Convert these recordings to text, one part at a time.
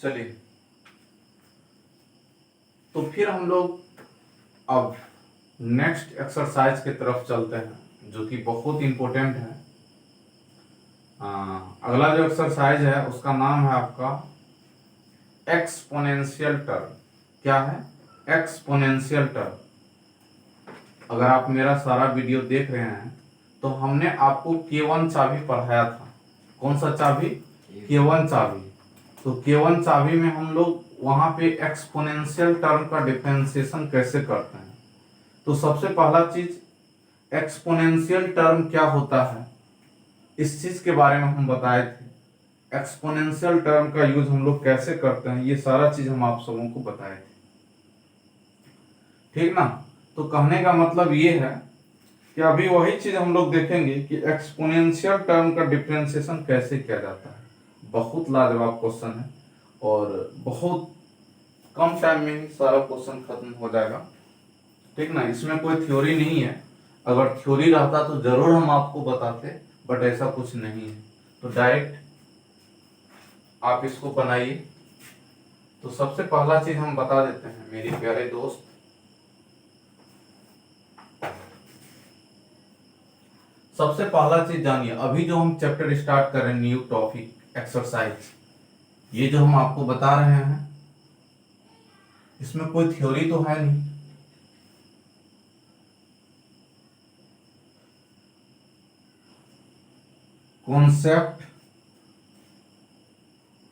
चलिए, तो फिर हम लोग अब नेक्स्ट एक्सरसाइज की तरफ चलते हैं, जो कि बहुत इंपॉर्टेंट है। अगला जो एक्सरसाइज है उसका नाम है आपका एक्सपोनेंशियल टर्म। क्या है? Exponential term. अगर आप मेरा सारा वीडियो देख रहे हैं तो हमने आपको K1 चाबी पढ़ाया था। कौन सा चाबी? K1 चाबी। तो K1 चाबी में हम लोग वहां पे एक्सपोनेंशियल टर्म का डिफरेंशिएशन कैसे करते हैं। तो सबसे पहला चीज एक्सपोनेंशियल टर्म क्या होता है, इस चीज के बारे में हम बताए थे। एक्सपोनेंशियल टर्म का यूज हम लोग कैसे करते हैं, ये सारा चीज हम आप सबों को बताए थे, ठीक ना। तो कहने का मतलब ये है कि अभी वही चीज हम लोग देखेंगे कि एक्सपोनेंशियल टर्म का डिफरेंशिएशन कैसे किया जाता है। बहुत लाजवाब क्वेश्चन है और बहुत कम टाइम में ही सारा क्वेश्चन खत्म हो जाएगा, ठीक ना। इसमें कोई थ्योरी नहीं है। अगर थ्योरी रहता तो जरूर हम आपको बताते, बट ऐसा कुछ नहीं है। तो डायरेक्ट आप इसको बनाइए। तो सबसे पहला चीज हम बता देते हैं मेरे प्यारे दोस्त। सबसे पहला चीज जानिए, अभी जो हम चैप्टर स्टार्ट कर रहे हैं, न्यू टॉपिक एक्सरसाइज, ये जो हम आपको बता रहे हैं इसमें कोई थ्योरी तो है नहीं। Concept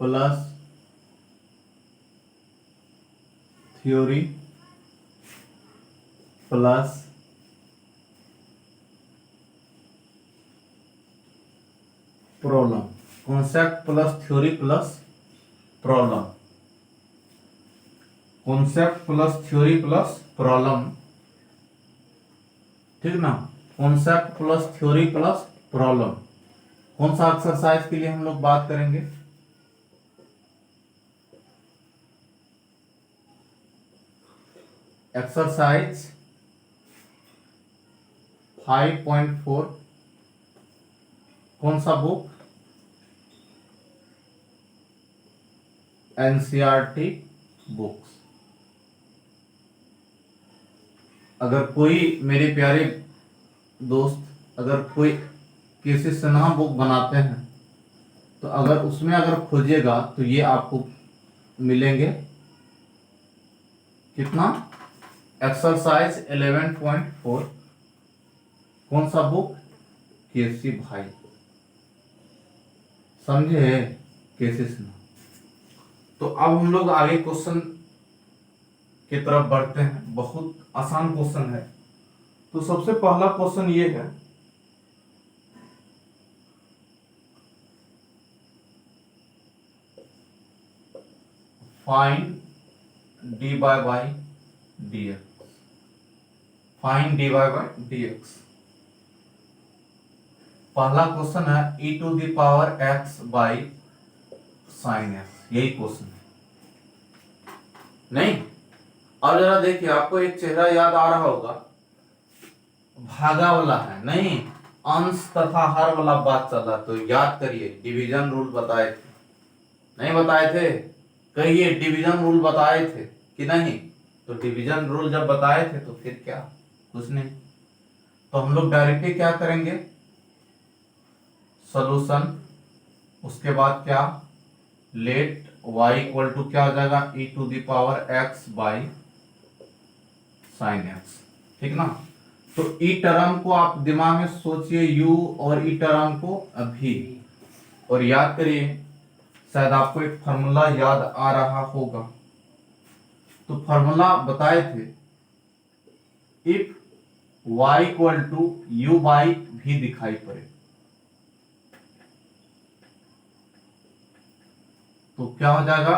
plus theory plus problem. Concept plus theory plus problem. Concept plus theory plus problem, ठीक ना। Concept plus theory plus problem. कौन सा एक्सरसाइज के लिए हम लोग बात करेंगे? एक्सरसाइज 5.4। कौन सा बुक? NCERT books. अगर कोई मेरे प्यारे दोस्त, अगर कोई किसी सिन्हा बुक बनाते हैं तो अगर उसमें अगर खोजिएगा तो ये आपको मिलेंगे कितना? एक्सरसाइज 11.4। कौन सा बुक? केसी भाई, समझे? केसी सिन्हा। तो अब हम लोग आगे क्वेश्चन की तरफ बढ़ते हैं। बहुत आसान क्वेश्चन है। तो सबसे पहला क्वेश्चन ये है, find D by by D X. Find D by by D X. पहला क्वेश्चन है e to the power x by sine X. यही क्वेश्चन है नहीं? अब जरा देखिए, आपको एक चेहरा याद आ रहा होगा, भागा वाला है नहीं, अंश तथा हर वाला बात चल रहा। तो याद करिए, डिवीजन रूल बताए थे, नहीं बताए थे? कहिए, डिवीजन रूल बताए थे कि नहीं? तो डिवीजन रूल जब बताए थे तो फिर क्या, कुछ नहीं। तो हम लोग डायरेक्टली क्या करेंगे? सॉल्यूशन। उसके बाद क्या? लेट y इक्वल टू क्या हो जाएगा? e to the power x by sine x, ठीक ना। तो ई टर्म को आप दिमाग में सोचिए, u, और ई टर्म को अभी, और याद करिए। शायद आपको एक फार्मूला याद आ रहा होगा। तो फार्मूला बताए थे, if y equal to u by भी दिखाई पड़े तो क्या हो जाएगा?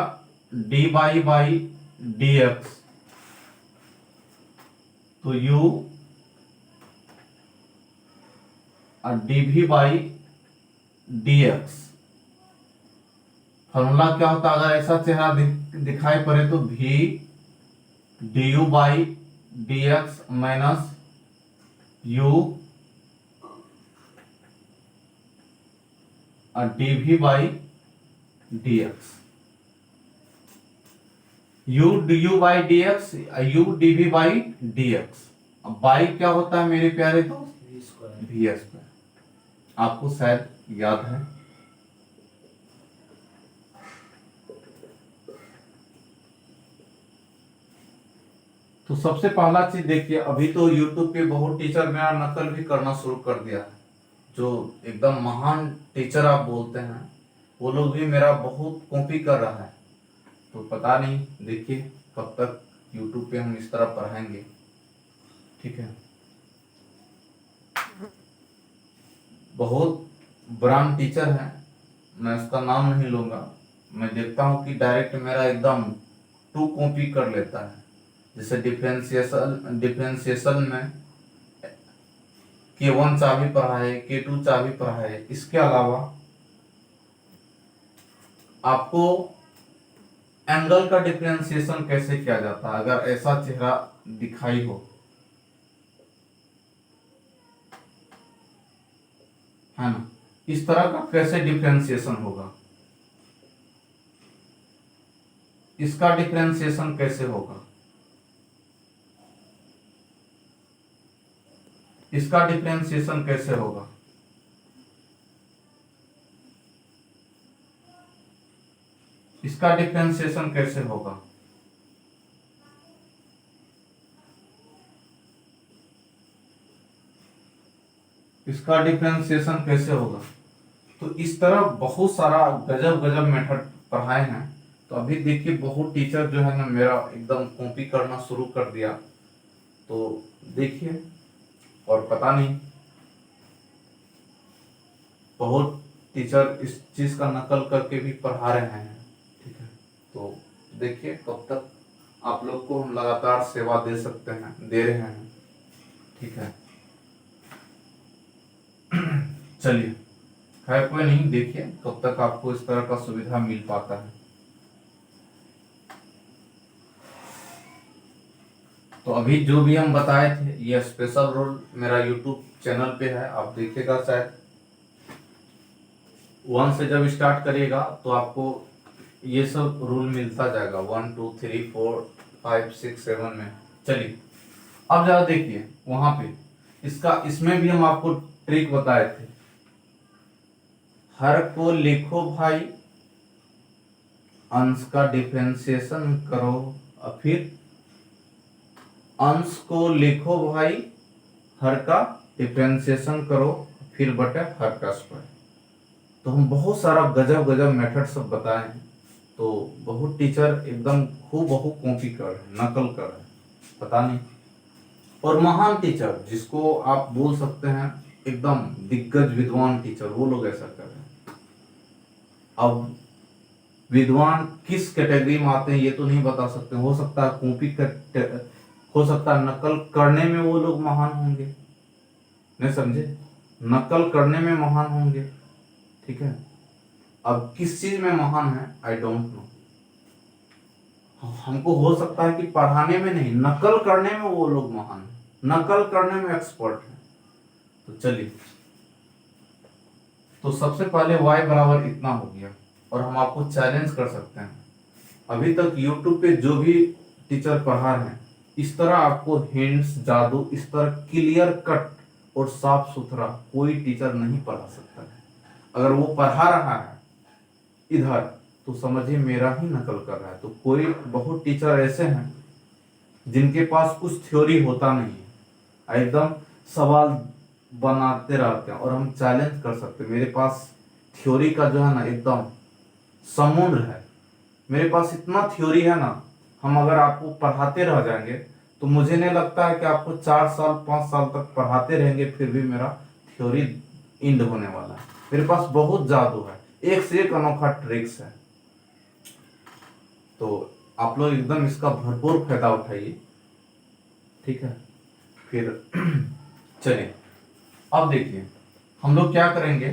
D by D X. तो u और dv बाई dx। फॉर्मूला क्या होता है? अगर ऐसा चेहरा दिखाई पड़े तो v du by dx minus u और dv by dx। U D U by D X, U D V by D X. अब बाई क्या होता है मेरे प्यारे दोस्त? V square. आपको शायद याद है। तो सबसे पहला चीज देखिए, अभी तो YouTube पे बहुत टीचर मेरा नकल भी करना शुरू कर दिया है। जो एकदम महान टीचर आप बोलते हैं, वो लोग भी मेरा बहुत कॉपी कर रहा है। तो पता नहीं, देखिए कब तक YouTube पे हम इस तरह पढ़ाएंगे। ठीक है, बहुत ब्रांड टीचर है, मैं उसका नाम नहीं लूंगा। मैं देखता हूँ कि डायरेक्ट मेरा एकदम टू कॉपी कर लेता है। जैसे डिफरेंशिएशन में K1 चाबी पढ़ा है, K2 चाबी पढ़ा है। इसके अलावा आपको एंगल का डिफरेंशिएशन कैसे किया जाता है, अगर ऐसा चेहरा दिखाई हो, है ना, इस तरह का कैसे डिफरेंशिएशन होगा, इसका डिफरेंशिएशन कैसे होगा, इसका डिफरेंशिएशन कैसे होगा, इसका डिफरेंशिएशन कैसे होगा। इसका डिफरेंशिएशन कैसे होगा। तो इस तरह बहुत सारा गजब गजब मेथड पढ़ाए हैं। तो अभी देखिए बहुत टीचर जो है ना मेरा एकदम कॉपी करना शुरू कर दिया। तो देखिए, और पता नहीं, बहुत टीचर इस चीज का नकल करके भी पढ़ा रहे हैं। ठीक है, तो देखिए कब तक आप लोग को हम लगातार सेवा दे सकते हैं, दे रहे हैं। ठीक है, चलिए, खैर कोई नहीं, देखिए कब तक आपको इस तरह का सुविधा मिल पाता है। तो अभी जो भी हम बताए थे, ये स्पेशल रोल मेरा यूट्यूब चैनल पे है, आप देखिएगा। शायद 1 से जब स्टार्ट करिएगा तो आपको ये सब रूल मिलता जाएगा, 1 2 3 4 5 6 7 में। चलिए अब जरा देखिए वहां पे, इसमें भी हम आपको ट्रिक बताए थे। हर को लिखो भाई, अंश का डिफरेंशिएशन करो, और फिर अंश को लिखो भाई, हर का डिफरेंशिएशन करो, फिर बटे हर का स्क्वायर। तो हम बहुत सारा गजब गजब मेथड सब बताए हैं। तो बहुत टीचर एकदम हूबहू कॉपी कर रहे हैं, नकल कर रहे हैं, पता नहीं। और महान टीचर जिसको आप बोल सकते हैं एकदम दिग्गज विद्वान टीचर, वो लोग ऐसा कर रहे हैं। अब विद्वान किस कैटेगरी में आते हैं ये तो नहीं बता सकते। हो सकता है कॉपी कर, हो सकता है नकल करने में वो लोग महान होंगे, नहीं समझे, नकल करने में महान होंगे। ठीक है, अब किस चीज में महान है आई डोंट नो। हमको हो सकता है कि पढ़ाने में नहीं, नकल करने में वो लोग महान है, नकल करने में एक्सपर्ट है। तो चलिए, तो सबसे पहले y बराबर इतना हो गया, और हम आपको चैलेंज कर सकते हैं। अभी तक YouTube पे जो भी टीचर पढ़ा रहे हैं, इस तरह आपको हिंट्स, जादू, इस तरह क्लियर कट और साफ सुथरा कोई टीचर नहीं पढ़ा सकता है। अगर वो पढ़ा रहा है इधर, तो समझिए मेरा ही नकल कर रहा है। तो कोई बहुत टीचर ऐसे हैं जिनके पास कुछ थ्योरी होता नहीं है, एकदम सवाल बनाते रहते हैं, और हम चैलेंज कर सकते हैं। मेरे पास थ्योरी का जो है ना एकदम समुद्र है, मेरे पास इतना थ्योरी है ना, हम अगर आपको पढ़ाते रह जाएंगे तो मुझे नहीं लगता है कि आपको 4 साल 5 साल तक पढ़ाते रहेंगे फिर भी मेरा थ्योरी इंड होने वाला है। मेरे पास बहुत जादू है, एक से एक अनोखा ट्रिक्स है। तो आप लोग एकदम इसका भरपूर फायदा उठाइए। ठीक है, फिर चलिए अब देखिए हम लोग क्या करेंगे।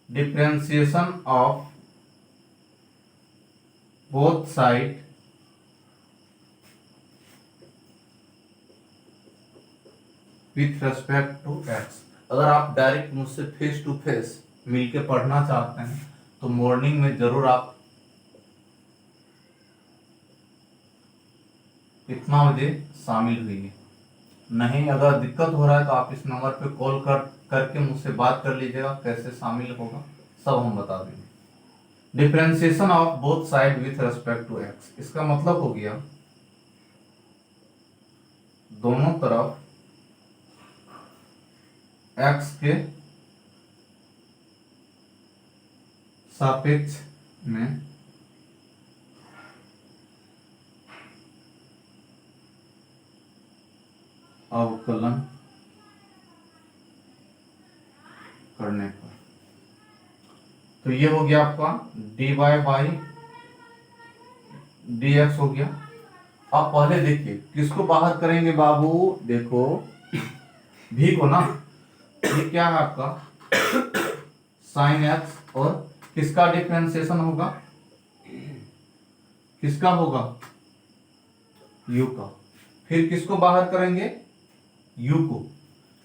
Differentiation of both side with respect to X. अगर आप डायरेक्ट मुझसे फेस टू फेस मिलके पढ़ना चाहते हैं तो मॉर्निंग में जरूर आप इतना बजे शामिल हुई है। नहीं, अगर दिक्कत हो रहा है तो आप इस नंबर पे कॉल करके मुझसे बात कर लीजिएगा, कैसे शामिल होगा सब हम बता देंगे। Differentiation of both side with respect to X, इसका मतलब हो गया दोनों तरफ एक्स के सापेक्ष में अवकलन करने पर। तो ये हो गया आपका dy बाई dx हो गया। अब पहले देखिए किसको बाहर करेंगे बाबू, देखो भी को ना, ये क्या है आपका साइन एक्स, और किसका डिफरेंशिएशन होगा, किसका होगा u का। फिर किसको बाहर करेंगे u को,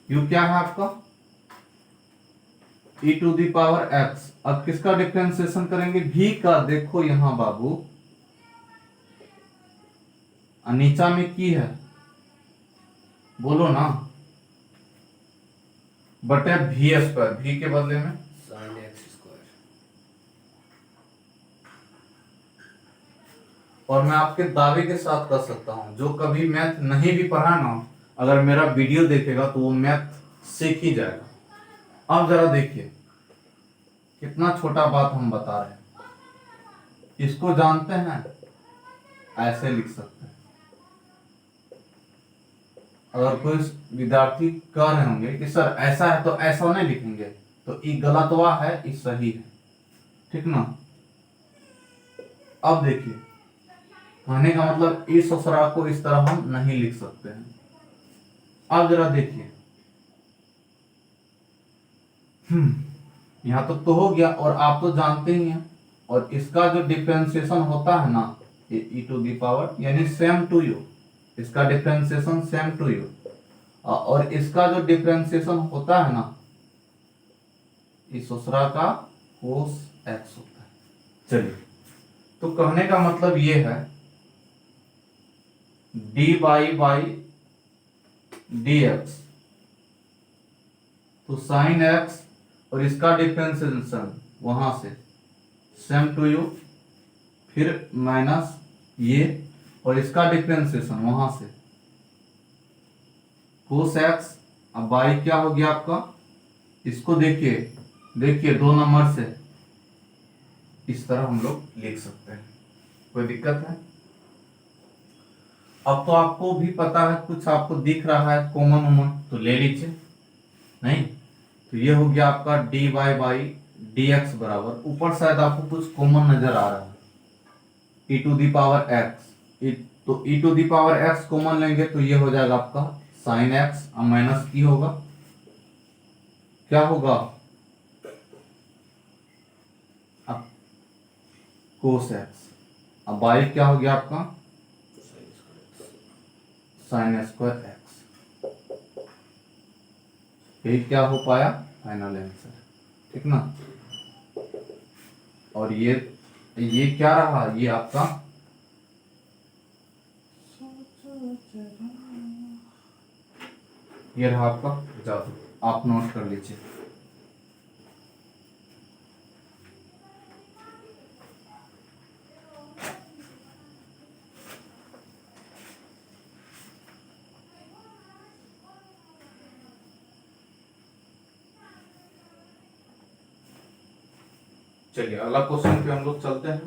u क्या है आपका e to the power x। अब किसका डिफरेंशिएशन करेंगे v का, देखो यहां बाबू नीचा में की है, बोलो ना, बटे वी स्क्वायर, वी के बदले में साइन एक्स स्क्वायर। और मैं आपके दावे के साथ कर सकता हूं, जो कभी मैथ नहीं भी पढ़ा ना, अगर मेरा वीडियो देखेगा तो वो मैथ सीख ही जाएगा। अब जरा देखिए कितना छोटा बात हम बता रहे हैं, इसको जानते हैं, ऐसे लिख सकते हैं। अगर कोई विद्यार्थी कह रहे होंगे कि सर ऐसा है तो ऐसा नहीं लिखेंगे, तो ये गलतवा है, ये सही है, ठीक ना। अब देखिए कहने का मतलब इस ससुरा को इस तरह हम नहीं लिख सकते हैं। अब जरा देखिए यहां तक तो हो गया, और आप तो जानते ही हैं, और इसका जो डिफरेंशिएशन होता है ना, ये e टू दी पावर यानी सेम टू यू, इसका डिफरेंशिएशन सेम टू यू, और इसका जो डिफरेंशिएशन होता है ना, इस दूसरा का cos x होता है। चलिए, तो कहने का मतलब ये है dy बाई dx, तो साइन x और इसका डिफरेंशिएशन वहां से सेम टू यू, फिर माइनस ये, और इसका डिफरेंशिएशन वहां से cos x। अब बाई क्या हो गया आपका, इसको देखिए देखिए 2 नंबर से इस तरह हम लोग लिख सकते हैं, कोई दिक्कत है। अब तो आपको भी पता है, कुछ आपको दिख रहा है कॉमन उमन तो ले लीजिए, नहीं तो ये हो गया आपका dy बाई dx बराबर, ऊपर शायद आपको कुछ कॉमन नजर आ रहा है e to the power x, तो e to the power x common लेंगे तो ये हो जाएगा आपका साइन x, अब माइनस की होगा, क्या होगा अब cos x, अब बाई क्या हो गया आपका साइन स्क्वायर एक्स। यही क्या हो पाया फाइनल आंसर, ठीक ना। और ये क्या रहा, ये आपका ये रहा आपका जादू, आप नोट कर लीजिए। चलिए अगला क्वेश्चन पे हम लोग चलते हैं।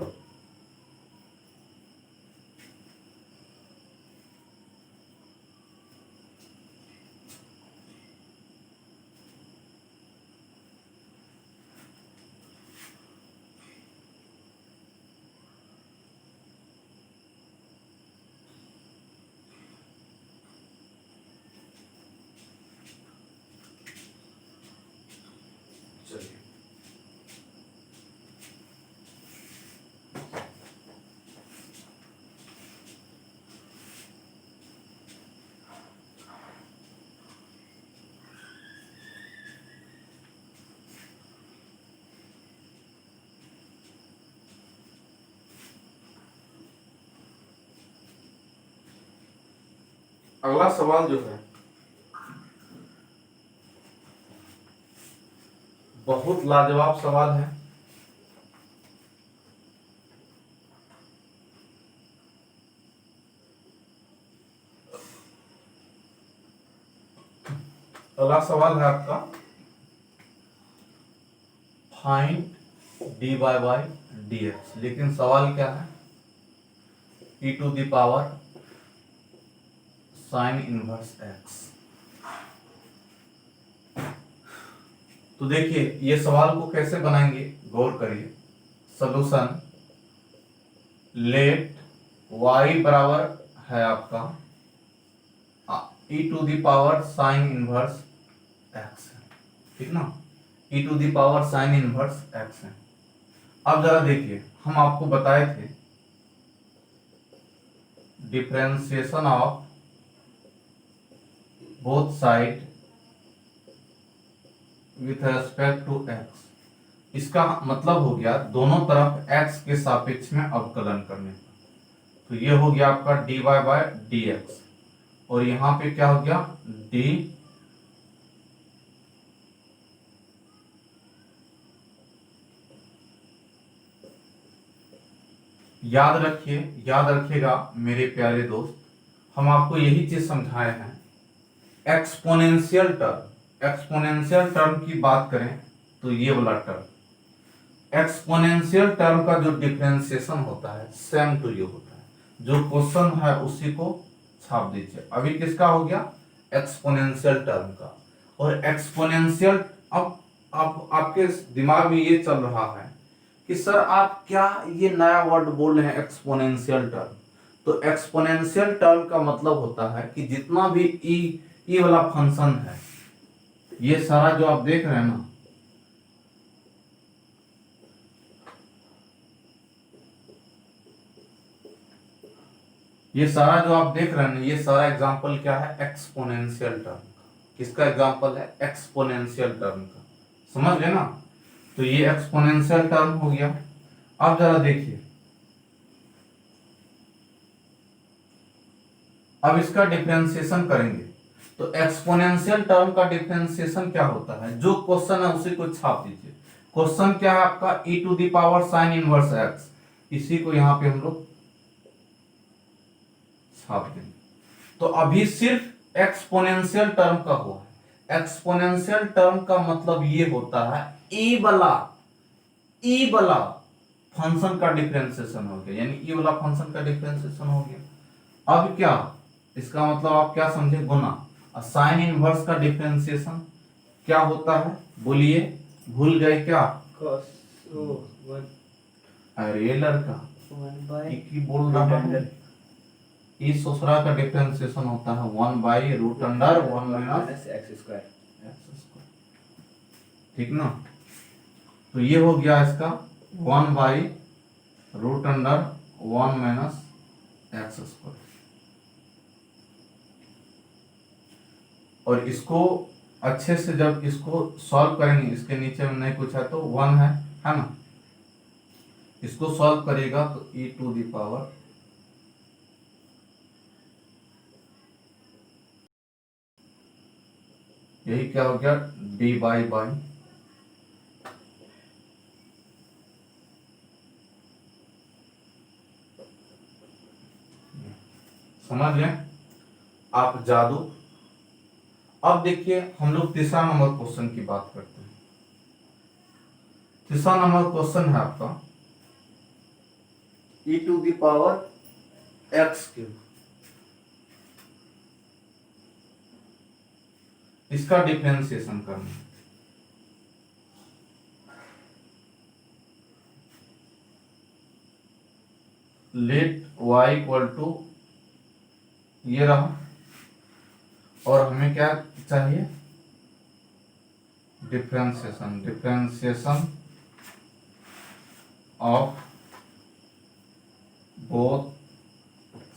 चलिए अगला सवाल जो है बहुत लाजवाब सवाल है। अगला सवाल है आपका, फाइंड dy बाई dx। लेकिन सवाल क्या है, e to the power sine inverse x। तो देखिए ये सवाल को कैसे बनाएंगे, गौर करिए। सॉल्यूशन, लेट y बराबर है आपका e to the power sine inverse x, ठीक ना, e to the power sine inverse x है। अब जरा देखिए, हम आपको बताए थे differentiation of both side with respect to x। इसका मतलब हो गया दोनों तरफ x के सापेक्ष में अवकलन करने का। तो ये हो गया आपका dy बाय dx, और यहां पे क्या हो गया d याद रखिए, याद रखिएगा मेरे प्यारे दोस्त, हम आपको यही चीज समझाए हैं। एक्सपोनेंशियल टर्म, एक्सपोनेंशियल टर्म की बात करें तो ये वाला टर्म, एक्सपोनेंशियल टर्म का जो डिफरेंशिएशन होता है सेम टू यू होता है। जो क्वेश्चन है उसी को छाप दीजिए। अभी किसका हो गया, एक्सपोनेंशियल टर्म का। और एक्सपोनेंशियल, अब आपके दिमाग में ये चल रहा है कि सर आप क्या ये नया वर्ड बोल रहे हैं एक्सपोनेंशियल टर्म। तो एक्सपोनेंशियल टर्म का मतलब होता है कि जितना भी ई वाला फंक्शन है, ये सारा जो आप देख रहे हैं ना, ये सारा जो आप देख रहे हैं, ये सारा एग्जांपल क्या है, एक्सपोनेंशियल टर्म का। किसका एग्जांपल है, एक्सपोनेंशियल टर्म का। समझ गए ना, तो ये एक्सपोनेंशियल टर्म हो गया। अब जरा देखिए, अब इसका डिफरेंशिएशन करेंगे तो एक्सपोनेंशियल टर्म का डिफरेंशिएशन क्या होता है, जो क्वेश्चन है उसी को छाप दीजिए। क्वेश्चन क्या है आपका, e to the power sine inverse x, इसी को यहां पे हम लोग छाप देंगे। तो अभी सिर्फ एक्सपोनेंशियल टर्म का हुआ है। एक्सपोनेंशियल टर्म का मतलब ये होता है e वाला फंक्शन का डिफरेंशिएशन हो गया, यानी e वाला फंक्शन का डिफरेंशिएशन हो गया। अब क्या, इसका मतलब आप क्या समझे, गुना। साइन इनवर्स का डिफरेंशिएशन क्या होता है, बोलिए, भूल गए क्या? cos वन अरे लड़का बाय की बोल रहा है, इस ससुरा का डिफरेंशिएशन होता है 1 by root under 1 minus X square. ठीक ना। तो ये हो गया इसका 1 by root under 1 minus X square. और इसको अच्छे से जब इसको सॉल्व करेंगे, इसके नीचे में नहीं कुछ है तो 1 है ना, इसको सॉल्व करेगा तो e टू द पावर यही क्या हो गया, dy बाई समझ लें आप जादू। अब देखिए हम लोग तीसरा नंबर क्वेश्चन की बात करते हैं। तीसरा नंबर क्वेश्चन है आपका e to the power X cube, इसका डिफरेंशिएशन करना है। लेट y इक्वल टू ये रहा, और हमें क्या चाहिए, differentiation of both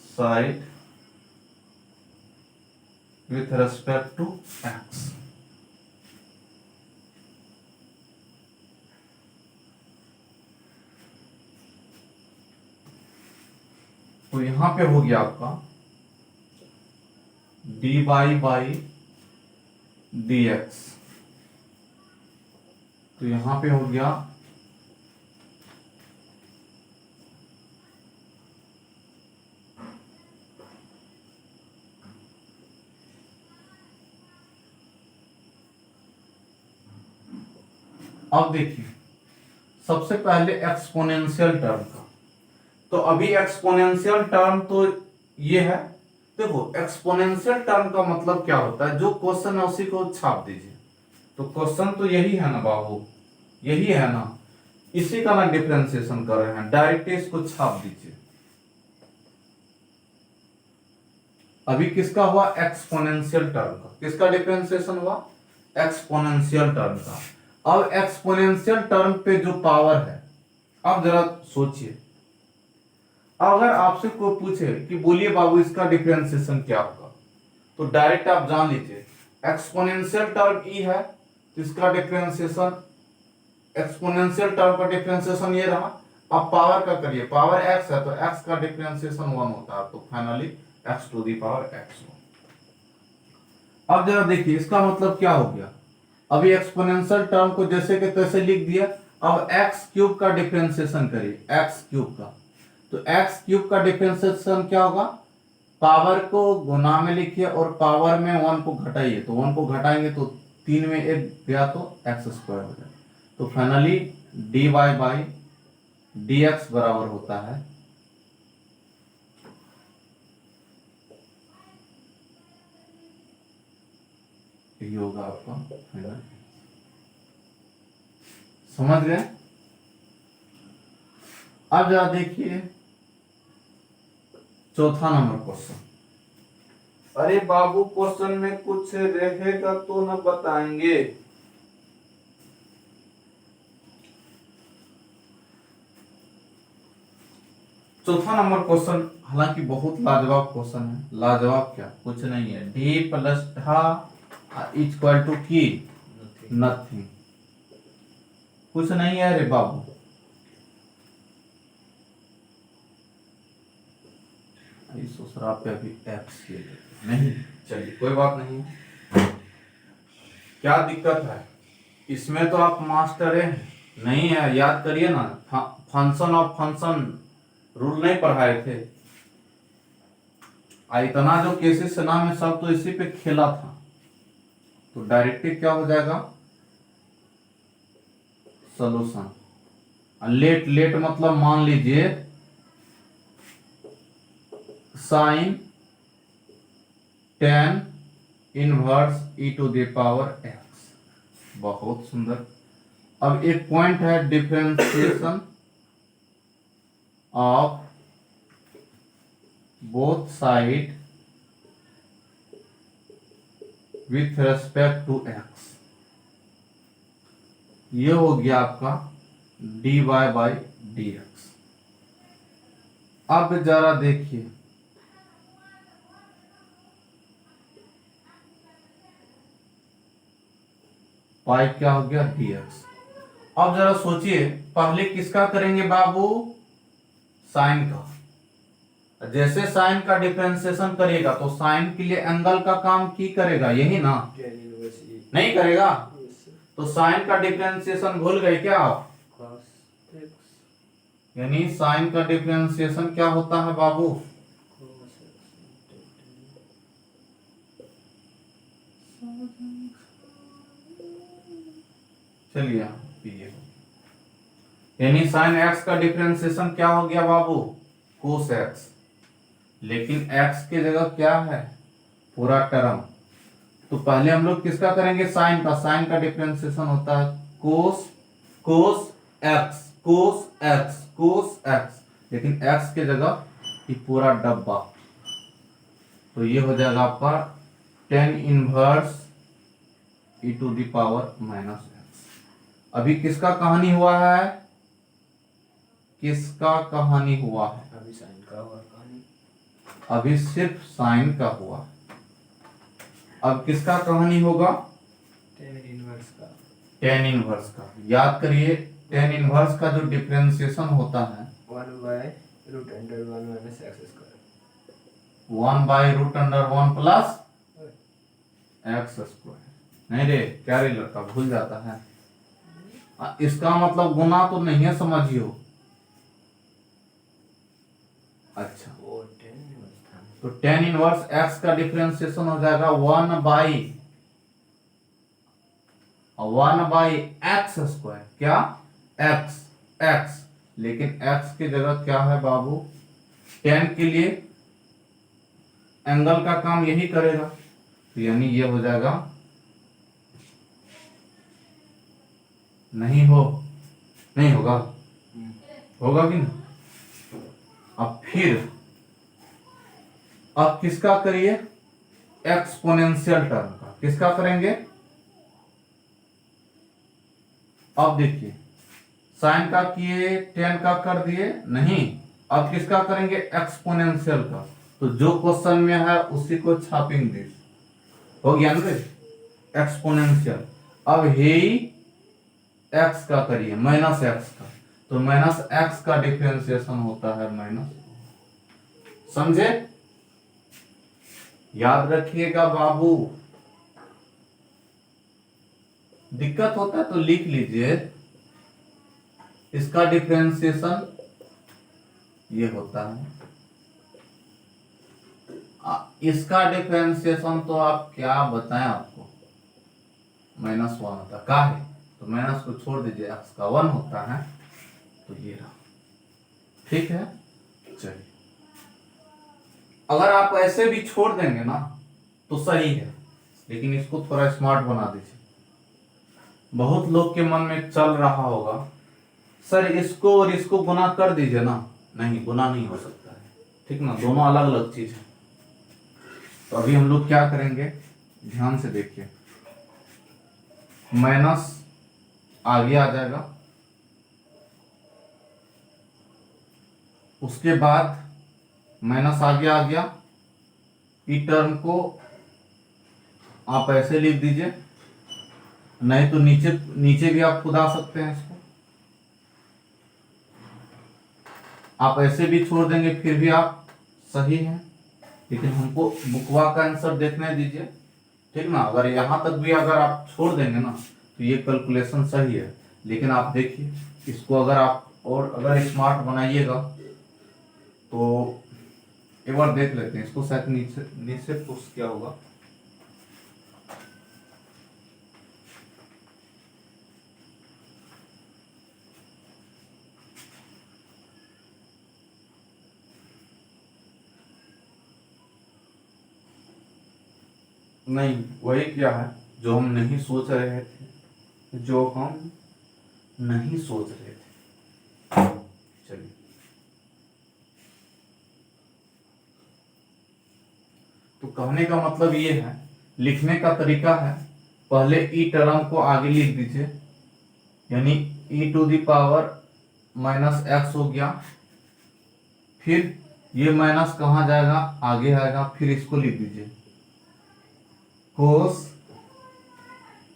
side with respect to x। तो यहां पे हो गया आपका dy बाई dx। तो यहां पे हो गया अब देखिए सबसे पहले एक्सपोनेंशियल टर्म का। तो अभी एक्सपोनेंशियल टर्म तो ये है। देखो एक्सपोनेंशियल टर्म का मतलब क्या होता है, जो क्वेश्चन है उसी को छाप दीजिए। तो क्वेश्चन तो यही है ना बाबू, यही है ना, इसी का ना डिफरेंशिएशन कर रहे हैं, डायरेक्ट इसको छाप दीजिए। अभी किसका हुआ, एक्सपोनेंशियल टर्म का। किसका डिफरेंशिएशन हुआ, एक्सपोनेंशियल टर्म का। अब एक्सपोनेंशियल टर्म पे जो पावर है, अब जरा सोचिए, अगर आपसे कोई पूछे कि बोलिए बाबू इसका डिफरेंशिएशन क्या होगा, तो डायरेक्ट आप जान लीजिए एक्सपोनेंशियल टर्म ई है, तो इसका डिफरेंशिएशन, एक्सपोनेंशियल टर्म का डिफरेंशिएशन ये रहा। अब पावर का करिए, पावर x है तो x का डिफरेंशिएशन 1 होता है, तो finally x to the power x। अब जरा देखिए इसका मतलब क्या हो गया, अभी एक्सपोनेंशियल टर्म को जैसे के तैसे लिख दिया। अब x क्यूब का डिफरेंशिएशन करिए, x क्यूब का। तो x क्यूब का डिफरेंशिएशन क्या होगा, पावर को गुना में लिखिए और पावर में 1 को घटाइए। तो 1 को घटाएंगे तो 3 में 1 गया तो x स्क्वायर हो जाएगा। तो फाइनली dy बाई dx बराबर होता है ये होगा आपका फाइनल। समझ गए। अब जरा देखिए चौथा नंबर क्वेश्चन। अरे बाबू क्वेश्चन में कुछ रहेगा तो न बताएंगे। चौथा नंबर क्वेश्चन हालांकि बहुत लाजवाब क्वेश्चन है। लाजवाब क्या, कुछ नहीं है, डी प्लस इक्वल टू की नथिंग, कुछ नहीं है रे बाबू। ससुरा पे अभी एक्स के नहीं, चलिए कोई बात नहीं। क्या दिक्कत है इसमें, तो आप मास्टर है नहीं है, याद करिए ना, फंक्शन ऑफ फंक्शन रूल नहीं पढ़ाए थे। इतना जो केसेस नाम है सब तो इसी पे खेला था। तो डायरेक्टली क्या हो जाएगा, सॉल्यूशन। लेट लेट मतलब मान लीजिए sine tan inverse e to the power x। बहुत सुंदर। अब एक पॉइंट है differentiation of both side with respect to x। ये हो गया आपका dy बाई dx। अब जरा देखिए पाई क्या हो गया dx। अब जरा सोचिए पहले किसका करेंगे बाबू, साइन का। जैसे साइन का डिफरेंशिएशन करेगा तो साइन के लिए एंगल का काम की करेगा, यही ना, नहीं करेगा। तो साइन का डिफरेंशिएशन भूल गए क्या आप, यानी साइन का डिफरेंशिएशन क्या होता है बाबू, चलिए यानी साइन x का डिफरेंशिएशन क्या हो गया बाबू, कोस x। लेकिन x की जगह क्या है, पूरा टर्म। तो पहले हम लोग किसका करेंगे, साइन का। साइन का डिफरेंशिएशन होता है कोस कोस x कोस x कोस x, लेकिन x की जगह ये पूरा डब्बा। तो ये हो जाएगा आपका tan inverse e to the power minus x। अभी किसका कहानी हुआ है, किसका कहानी हुआ है, अभी साइन का हुआ कहानी, अभी सिर्फ साइन का हुआ। अब किसका कहानी होगा, tan इनवर्स का। tan इनवर्स का। याद करिए tan इनवर्स का जो डिफरेंशिएशन होता है 1 by root under 1 minus X square. 1 by root under 1 plus X square. नहीं रे, क्या रे लड़का भूल जाता है। इसका मतलब गुना तो नहीं है, समझियो। अच्छा, वो 10 इनवर्स था। तो टेन इनवर्स एक्स का डिफरेंशिएशन हो जाएगा 1/1/, एक्स स्क्वायर। क्या? एक्स, एक्स, लेकिन एक्स की जगह क्या है बाबू? टेन के लिए एंगल का काम यही करेगा, तो यानी ये हो जाएगा, नहीं होगा, होगा कि नहीं? अब फिर अब किसका करिए? एक्सपोनेंशियल टर्म का। किसका करेंगे? अब देखिए, साइन का किए, टेन का कर दिए, नहीं, अब किसका करेंगे? एक्सपोनेंशियल का। तो जो क्वेश्चन में है उसी को छापेंगे। हो गया ना? एक्सपोनेंशियल। अब हे एक्स का करिए, माइनस एक्स का, तो माइनस एक्स का डिफरेंशिएशन होता है माइनस। समझे? याद रखिएगा बाबू, दिक्कत होता है तो लिख लीजिए। इसका डिफरेंशिएशन ये होता है, इसका डिफरेंशिएशन तो आप क्या बताएं आपको, -1 होता है। का है तो माइनस को छोड़ दीजिए, एक्स का 1 होता है, तो ये रहा। ठीक है, चलिए, अगर आप ऐसे भी छोड़ देंगे ना तो सही है, लेकिन इसको थोड़ा स्मार्ट बना दीजिए। बहुत लोग के मन में चल रहा होगा, सर इसको और इसको गुना कर दीजिए ना। नहीं, गुना नहीं हो सकता है, ठीक ना, दोनों अलग अलग चीज है। तो अभी हम लोग क्या करेंगे, ध्यान से देखिए। माइनस आगे आ जाएगा, उसके बाद माइनस आगे आ गया, ई टर्म को आप ऐसे लिख दीजिए, नहीं तो नीचे नीचे भी आप खुद आ सकते हैं इसको। आप ऐसे भी छोड़ देंगे फिर भी आप सही है, लेकिन हमको बुकवा का आंसर देखने दीजिए, ठीक ना। अगर यहां तक भी अगर आप छोड़ देंगे ना तो ये कैलकुलेशन सही है, लेकिन आप देखिए इसको अगर आप और अगर स्मार्ट बनाइएगा तो एक बार देख लेते हैं इसको, शायद नीचे नीचे पुश क्या होगा। नहीं, वही क्या है जो हम नहीं सोच रहे थे, जो हम नहीं सोच रहे थे। चलिए, तो कहने का मतलब ये है, लिखने का तरीका है, पहले ई टर्म को आगे लिख दीजिए, यानी e to the power -x हो गया, फिर ये माइनस कहाँ जाएगा? आगे आएगा, फिर इसको लिख दीजिए cos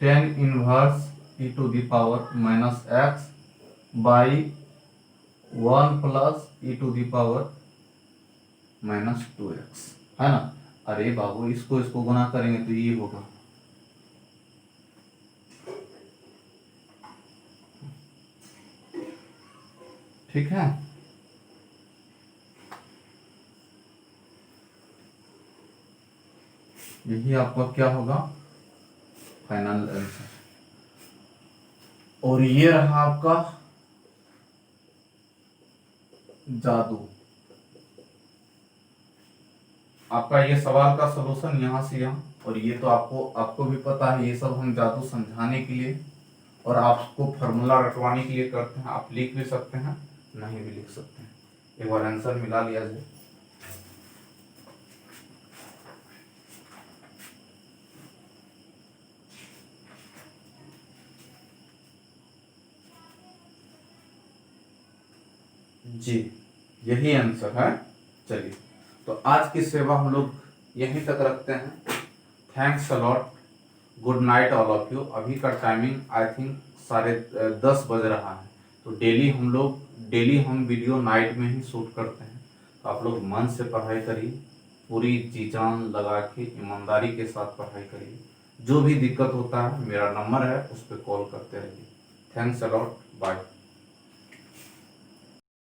10 inverse e to the power -x by 1 plus e to the power -2x, है ना। अरे बाबू, इसको गुना करेंगे तो ये होगा, ठीक है। यही आपका क्या होगा, फाइनल आंसर। और ये रहा आपका जादू। आपका ये सवाल का सलूशन यहाँ से यहाँ, और ये तो आपको भी पता है, ये सब हम जादू समझाने के लिए और आपको फॉर्मूला रटवाने के लिए करते हैं। आप लिख भी सकते हैं, नहीं भी लिख सकते हैं, एक बार आंसर मिला लिया जाए। जी, यही आंसर है। चलिए, तो आज की सेवा हम लोग यहीं तक रखते हैं। Thanks a lot, good night all of you. अभी का टाइमिंग आई थिंक 10:30 बज रहा है। तो डेली हम वीडियो नाइट में ही शूट करते हैं, तो आप लोग मन से पढ़ाई करिए, पूरी जी जान लगा के ईमानदारी के साथ पढ़ाई करिए। जो भी दिक्कत होता है मेरा नंबर है, उस पर कॉल करते रहिए। Thanks a lot, bye.